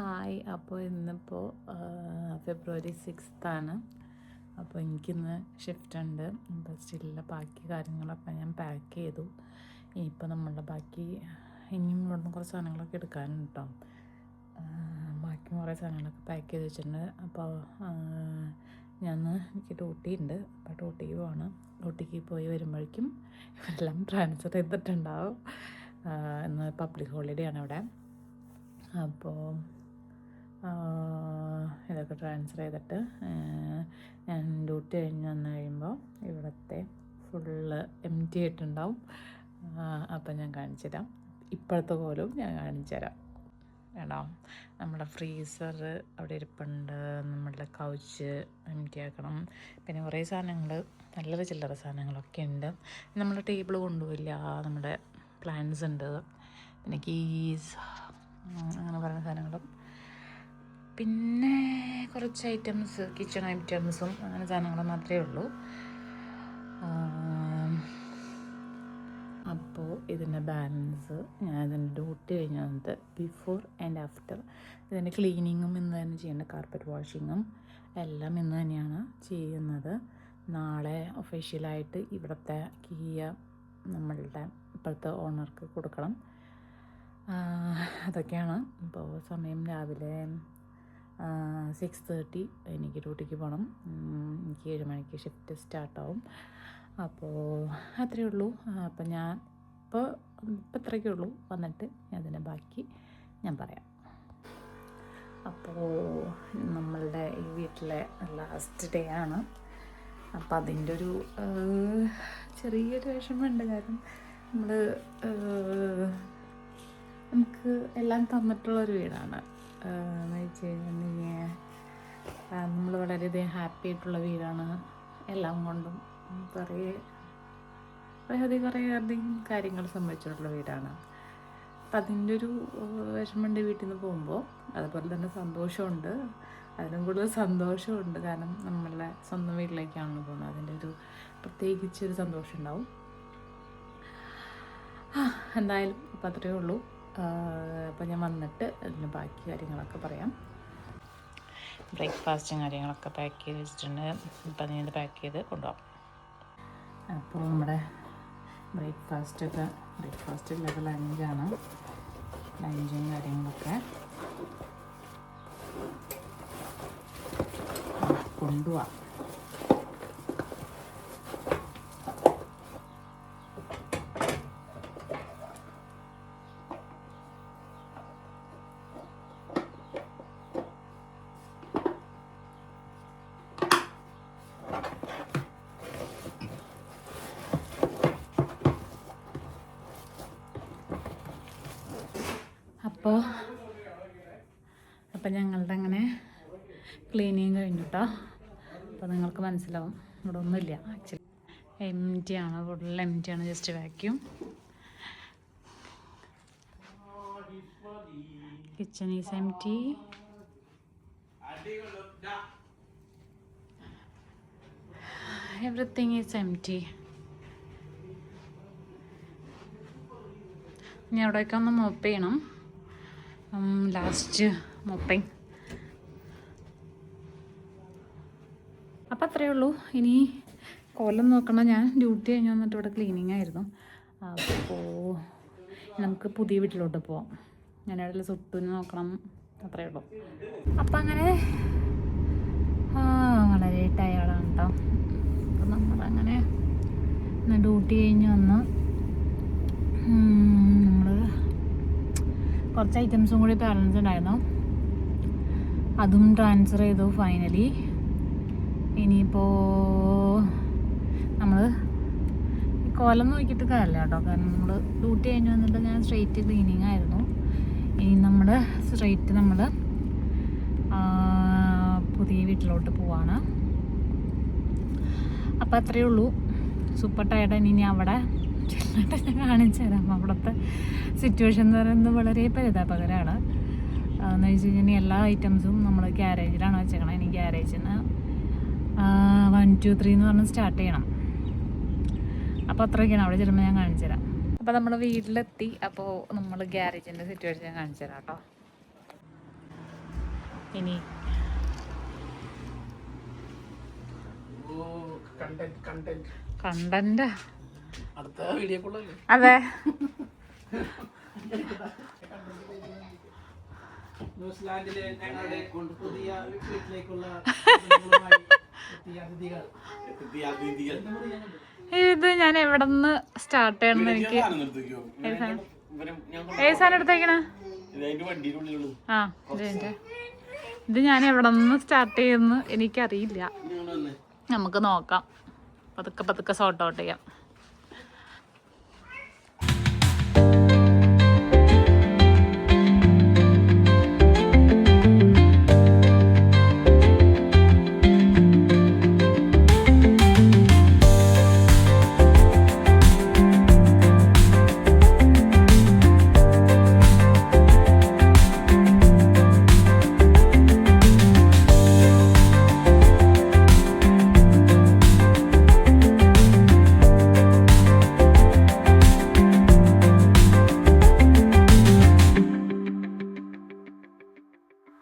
Hi. അപ്പോൾ ഇന്നിപ്പോൾ ഫെബ്രുവരി 6th. അപ്പോൾ എനിക്കിന്ന് ഷിഫ്റ്റ് ഉണ്ട്. അപ്പോൾ സ്റ്റില്ല ബാക്കി കാര്യങ്ങളൊക്കെ ഞാൻ പാക്ക് ചെയ്തു. ഇനിയിപ്പോൾ നമ്മളുടെ ബാക്കി ഇനിയും ഇവിടുന്ന് കുറച്ച് സാധനങ്ങളൊക്കെ എടുക്കാനുണ്ട് കേട്ടോ. ബാക്കി കുറേ സാധനങ്ങളൊക്കെ പാക്ക് ചെയ്ത് വെച്ചിട്ടുണ്ട്. അപ്പോൾ എനിക്ക് ഡ്യൂട്ടി ഉണ്ട്. അപ്പോൾ ഡ്യൂട്ടിക്ക് പോകണം. ഡ്യൂട്ടിക്ക് പോയി വരുമ്പോഴേക്കും ഇവരെല്ലാം ട്രാൻസ്ഫർ ചെയ്തിട്ടുണ്ടാവും. ഇന്ന് പബ്ലിക് ഹോളിഡേ ആണ് ഇവിടെ. അപ്പോൾ ഇതൊക്കെ ട്രാൻസ്ഫർ ചെയ്തിട്ട് ഞാൻ ഡ്യൂട്ടി കഴിഞ്ഞ് വന്നു കഴിയുമ്പോൾ ഇവിടുത്തെ ഫുള്ള് എംറ്റി ആയിട്ടുണ്ടാവും. അപ്പം ഞാൻ കാണിച്ചു തരാം. ഇപ്പോഴത്തെ കോലവും ഞാൻ കാണിച്ചു തരാം കേട്ടോ. നമ്മുടെ ഫ്രീസർ അവിടെ ഇരിപ്പുണ്ട്. നമ്മളുടെ കൗച്ച് എംറ്റി ആക്കണം. പിന്നെ കുറേ സാധനങ്ങൾ, നല്ലൊരു ചില്ലറ സാധനങ്ങളൊക്കെ ഉണ്ട്. നമ്മുടെ ടേബിൾ കൊണ്ടുപോയില്ല. നമ്മുടെ പ്ലാൻസ് ഉണ്ട്, പിന്നെ കീസ്, അങ്ങനെ പറയുന്ന സാധനങ്ങളും, പിന്നെ കുറച്ച് ഐറ്റംസ്, കിച്ചൺ ഐറ്റംസും അങ്ങനെ സാധനങ്ങൾ മാത്രമേ ഉള്ളൂ. അപ്പോൾ ഇതിൻ്റെ ബാലൻസ് ഞാൻ ഇതിൻ്റെ ഡ്യൂട്ടി കഴിഞ്ഞ് വന്നിട്ട് ബിഫോർ ആൻഡ് ആഫ്റ്റർ ഇതിൻ്റെ ക്ലീനിങ്ങും ഇന്ന് തന്നെ ചെയ്യേണ്ട, കാർപ്പറ്റ് വാഷിങ്ങും എല്ലാം ഇന്ന് തന്നെയാണ് ചെയ്യുന്നത്. നാളെ ഒഫീഷ്യലായിട്ട് ഇവിടുത്തെ കീയ നമ്മളുടെ ഇപ്പോഴത്തെ ഓണർക്ക് കൊടുക്കണം. അതൊക്കെയാണ്. ഇപ്പോൾ സമയം രാവിലെ 6:30. എനിക്ക് ഡ്യൂട്ടിക്ക് പോകണം. എനിക്ക് 7 മണിക്ക് ഷിഫ്റ്റ് സ്റ്റാർട്ടാവും. അപ്പോൾ അത്രയേ ഉള്ളൂ. അപ്പോൾ ഞാൻ ഇപ്പോൾ ഇത്രയൊക്കെ ഉള്ളൂ. വന്നിട്ട് അതിൻ്റെ ബാക്കി ഞാൻ പറയാം. അപ്പോൾ നമ്മളുടെ ഈ വീട്ടിലെ ലാസ്റ്റ് ഡേ ആണ്. അപ്പോൾ അതിൻ്റെ ഒരു ചെറിയൊരു വിഷമമുണ്ട്. കാരണം നമുക്ക് എല്ലാം തന്നിട്ടുള്ളൊരു വീടാണ്. എന്ന് വെച്ച് കഴിഞ്ഞിട്ടുണ്ടെങ്കിൽ നമ്മൾ വളരെയധികം ഹാപ്പി ആയിട്ടുള്ള വീടാണ്. എല്ലാം കൊണ്ടും കുറേയധികം കാര്യങ്ങൾ സംഭവിച്ചിട്ടുള്ള വീടാണ്. അപ്പം അതിൻ്റെ ഒരു വിഷമമുണ്ട് വീട്ടിൽ നിന്ന് പോകുമ്പോൾ. അതുപോലെ തന്നെ സന്തോഷമുണ്ട്. അതിനും കൂടുതൽ സന്തോഷമുണ്ട്. കാരണം നമ്മളുടെ സ്വന്തം വീട്ടിലേക്കാണല്ലോ പോകുന്നത്. അതിൻ്റെ ഒരു പ്രത്യേകിച്ചൊരു സന്തോഷം ഉണ്ടാവും. എന്തായാലും അപ്പം അത്രയേ ഉള്ളൂ. അപ്പോൾ ഞാൻ വന്നിട്ട് അതിന് ബാക്കി കാര്യങ്ങളൊക്കെ പറയാം. ബ്രേക്ക്ഫാസ്റ്റും കാര്യങ്ങളൊക്കെ പാക്ക് ചെയ്ത് വെച്ചിട്ടുണ്ട്. അപ്പം ഞാൻ ഇത് പാക്ക് ചെയ്ത് കൊണ്ടുപോകാം. അപ്പോൾ നമ്മുടെ ബ്രേക്ക്ഫാസ്റ്റ് ഇല്ലാത്ത ലഞ്ചാണ്. ലഞ്ചും കാര്യങ്ങളൊക്കെ കൊണ്ടുപോവാം. അപ്പം ഞങ്ങളുടെ അങ്ങനെ ക്ലീനിങ് കഴിഞ്ഞു കേട്ടോ. അപ്പോൾ നിങ്ങൾക്ക് മനസ്സിലാവും ഇവിടെ ഒന്നുമില്ല. ആക്ച്വലി എംറ്റി ആണ്, ഫുൾ എംറ്റി ആണ്. Just vacuum. Kitchen is എംറ്റി. Everything is എംറ്റി. ഇനി അവിടെയൊക്കെ ഒന്ന് മോപ്പ് ചെയ്യണം. ലാസ്റ്റ് മോപ്പിങ്. അപ്പം അത്രയേ ഉള്ളൂ. ഇനി കോലം നോക്കണം. ഞാൻ ഡ്യൂട്ടി കഴിഞ്ഞ് വന്നിട്ട് ഇവിടെ ക്ലീനിങ് ആയിരുന്നു. അപ്പോൾ നമുക്ക് പുതിയ വീട്ടിലോട്ട് പോവാം. ഞാനിവിടെ സുട്ടുവിന് നോക്കണം. അത്രയേ ഉള്ളൂ. അപ്പം അങ്ങനെ വളരെ ടയേർഡാണ് കേട്ടോ. അപ്പം നമ്മളങ്ങനെ ഡ്യൂട്ടി കഴിഞ്ഞ് വന്ന് നമ്മൾ കുറച്ച് ഐറ്റംസും കൂടി ബാലൻസ് ഉണ്ടായിരുന്നു. അതും ട്രാൻസ്ഫർ ചെയ്തു ഫൈനലി. ഇനിയിപ്പോൾ നമ്മൾ കോലം നോക്കിയിട്ട് കാര്യമില്ല കേട്ടോ. കാരണം നമ്മൾ ഡ്യൂട്ടി കഴിഞ്ഞ് വന്നിട്ട് ഞാൻ സ്ട്രെയിറ്റ് ക്ലീനിങ് ആയിരുന്നു. ഇനി നമ്മൾ പുതിയ വീട്ടിലോട്ട് പോവാണ്. അപ്പം അത്രയേ ഉള്ളൂ. Super tired. ഇനി അവിടെ ചെന്നിട്ട് ഞാൻ കാണിച്ചു തരാം. അവിടുത്തെ സിറ്റുവേഷൻ എന്ന് പറയുന്നത് വളരെ പരിതാപകരമാണ്. എന്ന് വെച്ച് കഴിഞ്ഞാൽ എല്ലാ ഐറ്റംസും നമ്മൾ ഗ്യാരേജിലാണ് വെച്ചേക്കണം. ഇനി ഗ്യാരേജിന് 1 2 3 എന്ന് പറഞ്ഞ് സ്റ്റാർട്ട് ചെയ്യണം. അപ്പോൾ അത്രയൊക്കെയാണ്. അവിടെ ചെല്ലുമ്പോൾ ഞാൻ കാണിച്ചു തരാം. അപ്പോൾ നമ്മൾ വീട്ടിലെത്തി. അപ്പോൾ നമ്മൾ ഗ്യാരേജിൻ്റെ സിറ്റുവേഷൻ ഞാൻ കാണിച്ചു തരാം കേട്ടോ. ഇനി കണ്ടന്റ് അതെ. ന്യൂസിലാൻഡിലെ ഞങ്ങളുടെ പുതിയ വീട്ടിലേക്കുള്ള ഇത് ഞാൻ എവിടെ നിന്ന് സ്റ്റാർട്ട് ചെയ്യണം എനിക്ക് ഏത് സാധനം എടുത്തേക്കണ ആ ഇത് ഞാൻ എവിടെ നിന്ന് സ്റ്റാർട്ട് ചെയ്യുന്നു എനിക്കറിയില്ല. നമുക്ക് നോക്കാം, പതുക്കെ പതുക്കെ സോർട്ട് ഔട്ട് ചെയ്യാം.